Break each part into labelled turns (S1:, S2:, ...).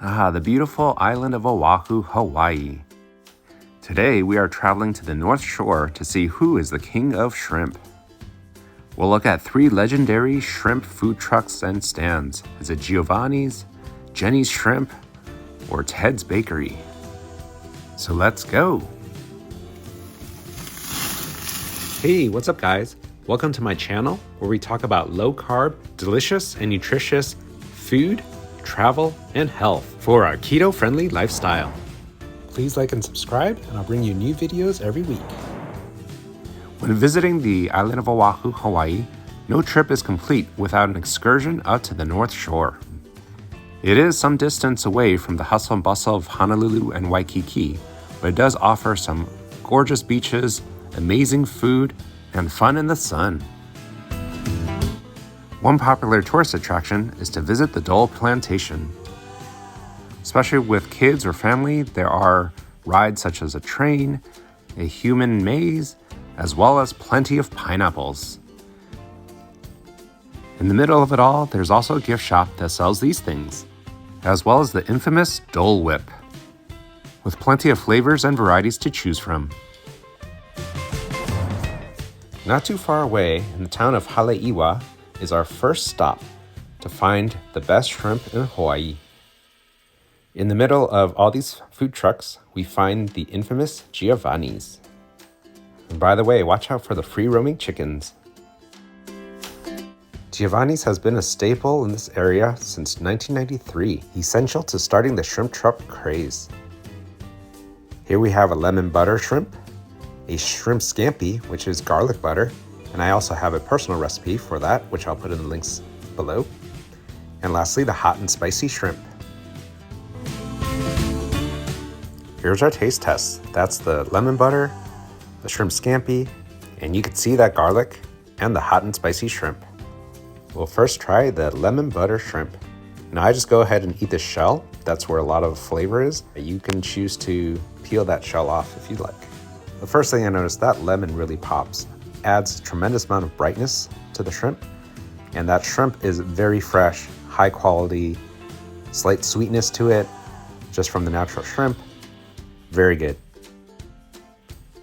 S1: The beautiful island of Oahu, Hawaii. Today we are traveling to the North Shore to see who is the king of shrimp. We'll look at 3 legendary shrimp food trucks and stands. Is it Giovanni's, Jenny's Shrimp, or Ted's Bakery? So let's go! Hey, what's up guys? Welcome to my channel where we talk about low-carb, delicious and nutritious food, travel, and health for a keto-friendly lifestyle. Please like and subscribe, and I'll bring you new videos every week. When visiting the island of Oahu, Hawaii, no trip is complete without an excursion out to the North Shore. It is some distance away from the hustle and bustle of Honolulu and Waikiki, but it does offer some gorgeous beaches, amazing food, and fun in the sun. One popular tourist attraction is to visit the Dole Plantation. Especially with kids or family, there are rides such as a train, a human maze, as well as plenty of pineapples. In the middle of it all, there's also a gift shop that sells these things, as well as the infamous Dole Whip, with plenty of flavors and varieties to choose from. Not too far away, in the town of Haleiwa, is our first stop to find the best shrimp in Hawaii. In the middle of all these food trucks, we find the infamous Giovanni's. And by the way, watch out for the free-roaming chickens. Giovanni's has been a staple in this area since 1993, essential to starting the shrimp truck craze. Here we have a lemon butter shrimp, a shrimp scampi, which is garlic butter, and I also have a personal recipe for that, which I'll put in the links below. And lastly, the hot and spicy shrimp. Here's our taste test. That's the lemon butter, the shrimp scampi, and you can see that garlic and the hot and spicy shrimp. We'll first try the lemon butter shrimp. Now I just go ahead and eat the shell. That's where a lot of flavor is. You can choose to peel that shell off if you'd like. The first thing I noticed, that lemon really pops. Adds a tremendous amount of brightness to the shrimp, and that shrimp is very fresh, high quality, slight sweetness to it, just from the natural shrimp. Very good.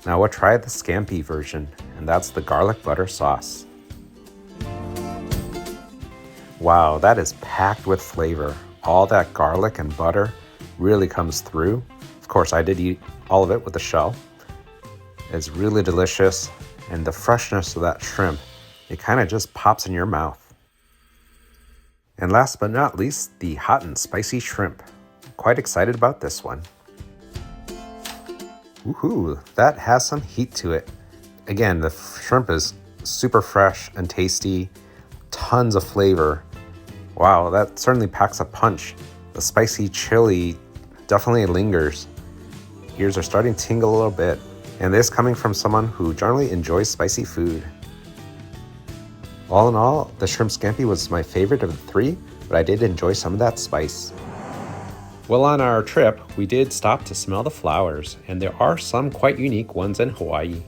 S1: Now we'll try the scampi version, and that's the garlic butter sauce. Wow, that is packed with flavor. All that garlic and butter really comes through. Of course, I did eat all of it with the shell. It's really delicious. And the freshness of that shrimp, it kind of just pops in your mouth. And last but not least, the hot and spicy shrimp. Quite excited about this one. Woohoo, that has some heat to it. Again, the shrimp is super fresh and tasty, tons of flavor. Wow, that certainly packs a punch. The spicy chili definitely lingers. Ears are starting to tingle a little bit. And this coming from someone who generally enjoys spicy food. All in all, the shrimp scampi was my favorite of the 3, but I did enjoy some of that spice. Well, on our trip, we did stop to smell the flowers, and there are some quite unique ones in Hawaii.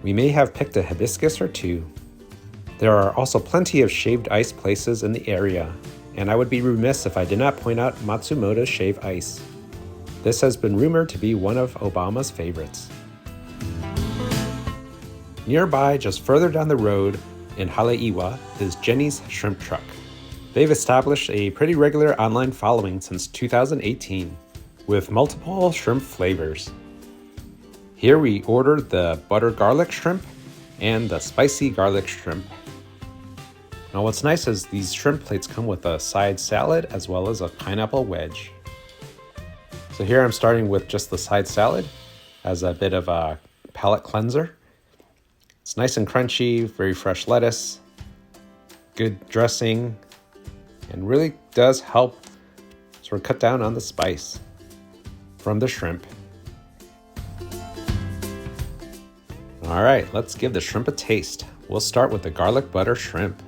S1: We may have picked a hibiscus or 2. There are also plenty of shaved ice places in the area, and I would be remiss if I did not point out Matsumoto Shaved Ice. This has been rumored to be one of Obama's favorites. Nearby, just further down the road in Haleiwa, is Jenny's Shrimp Truck. They've established a pretty regular online following since 2018, with multiple shrimp flavors. Here we ordered the butter garlic shrimp and the spicy garlic shrimp. Now what's nice is these shrimp plates come with a side salad as well as a pineapple wedge. So here I'm starting with just the side salad as a bit of a palate cleanser. It's nice and crunchy, very fresh lettuce, good dressing, and really does help sort of cut down on the spice from the shrimp. All right, let's give the shrimp a taste. We'll start with the garlic butter shrimp.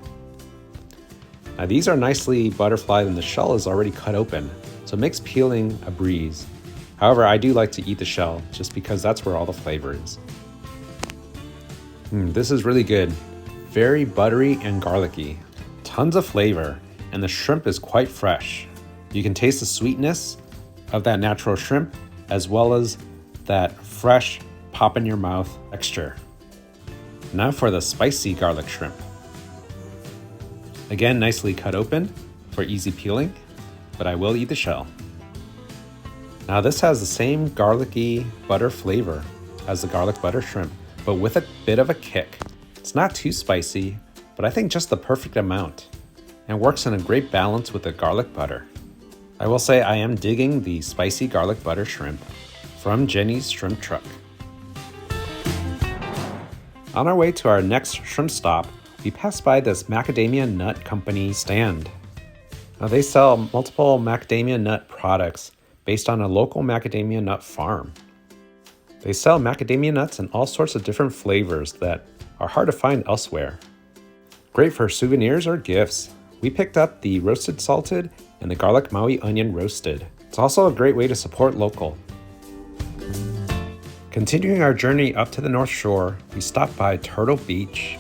S1: Now these are nicely butterflied and the shell is already cut open, so it makes peeling a breeze. However, I do like to eat the shell just because that's where all the flavor is. This is really good. Very buttery and garlicky. Tons of flavor, and the shrimp is quite fresh. You can taste the sweetness of that natural shrimp as well as that fresh pop in your mouth texture. Now for the spicy garlic shrimp. Again, nicely cut open for easy peeling, but I will eat the shell. Now this has the same garlicky butter flavor as the garlic butter shrimp, but with a bit of a kick. It's not too spicy, but I think just the perfect amount, and works in a great balance with the garlic butter. I will say I am digging the spicy garlic butter shrimp from Jenny's Shrimp Truck. On our way to our next shrimp stop, we passed by this Macademia Nut Company stand. Now they sell multiple macadamia nut products based on a local macadamia nut farm. They sell macadamia nuts in all sorts of different flavors that are hard to find elsewhere. Great for souvenirs or gifts. We picked up the roasted salted and the garlic Maui onion roasted. It's also a great way to support local. Continuing our journey up to the North Shore, we stopped by Turtle Beach.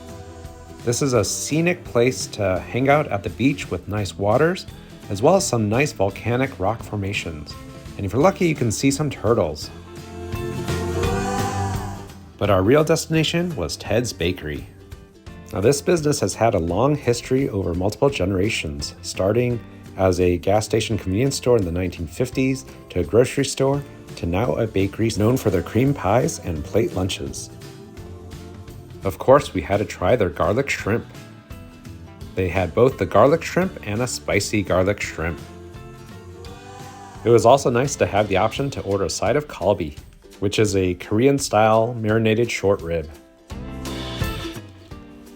S1: This is a scenic place to hang out at the beach with nice waters, as well as some nice volcanic rock formations. And if you're lucky, you can see some turtles. But our real destination was Ted's Bakery. Now this business has had a long history over multiple generations, starting as a gas station convenience store in the 1950s, to a grocery store, to now a bakery known for their cream pies and plate lunches. Of course, we had to try their garlic shrimp. They had both the garlic shrimp and a spicy garlic shrimp. It was also nice to have the option to order a side of kalbi, which is a Korean-style marinated short rib.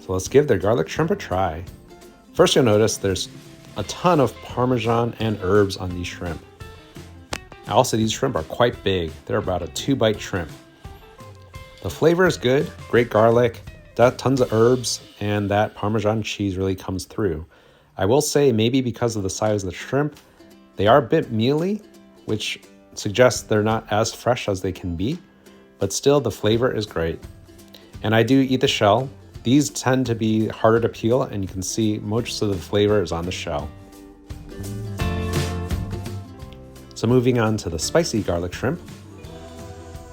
S1: So let's give their garlic shrimp a try. First, you'll notice there's a ton of Parmesan and herbs on these shrimp. Also, these shrimp are quite big. They're about a 2-bite shrimp. The flavor is good, great garlic, tons of herbs, and that Parmesan cheese really comes through. I will say maybe because of the size of the shrimp, they are a bit mealy, which suggests they're not as fresh as they can be, but still the flavor is great. And I do eat the shell. These tend to be harder to peel, and you can see most of the flavor is on the shell. So moving on to the spicy garlic shrimp.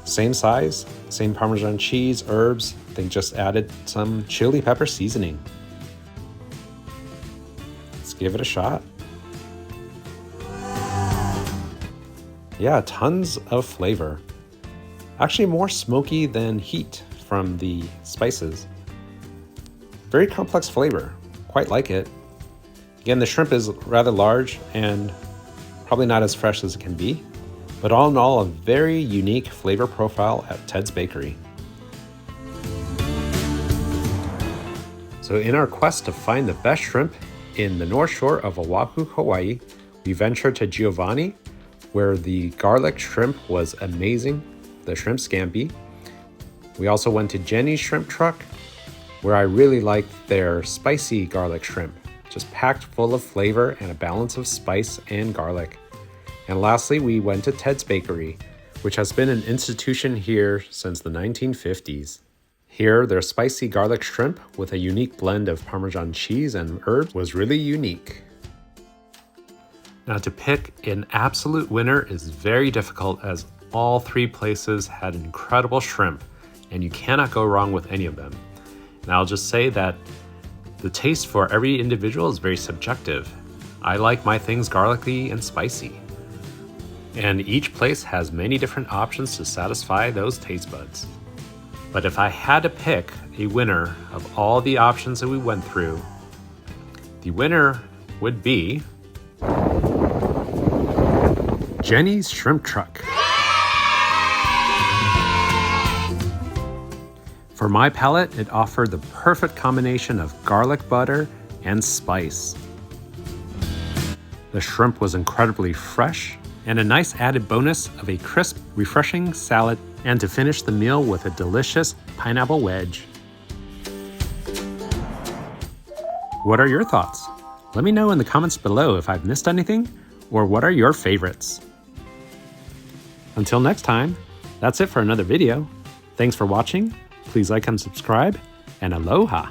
S1: Same size, same Parmesan cheese, herbs. They just added some chili pepper seasoning. Let's give it a shot. Yeah, tons of flavor. Actually more smoky than heat from the spices. Very complex flavor, quite like it. Again, the shrimp is rather large and probably not as fresh as it can be, but all in all, a very unique flavor profile at Ted's Bakery. So in our quest to find the best shrimp in the North Shore of Oahu, Hawaii, we ventured to Giovanni, where the garlic shrimp was amazing, the shrimp scampi. We also went to Jenny's Shrimp Truck, where I really liked their spicy garlic shrimp, just packed full of flavor and a balance of spice and garlic. And lastly, we went to Ted's Bakery, which has been an institution here since the 1950s. Here, their spicy garlic shrimp with a unique blend of Parmesan cheese and herbs was really unique. Now, to pick an absolute winner is very difficult, as all 3 places had incredible shrimp, and you cannot go wrong with any of them. And I'll just say that the taste for every individual is very subjective. I like my things garlicky and spicy. And each place has many different options to satisfy those taste buds. But if I had to pick a winner of all the options that we went through, the winner would be Jenny's Shrimp Truck. For my palate, it offered the perfect combination of garlic butter and spice. The shrimp was incredibly fresh, and a nice added bonus of a crisp, refreshing salad, and to finish the meal with a delicious pineapple wedge. What are your thoughts? Let me know in the comments below if I've missed anything, or what are your favorites? Until next time, that's it for another video. Thanks for watching. Please like and subscribe, and aloha!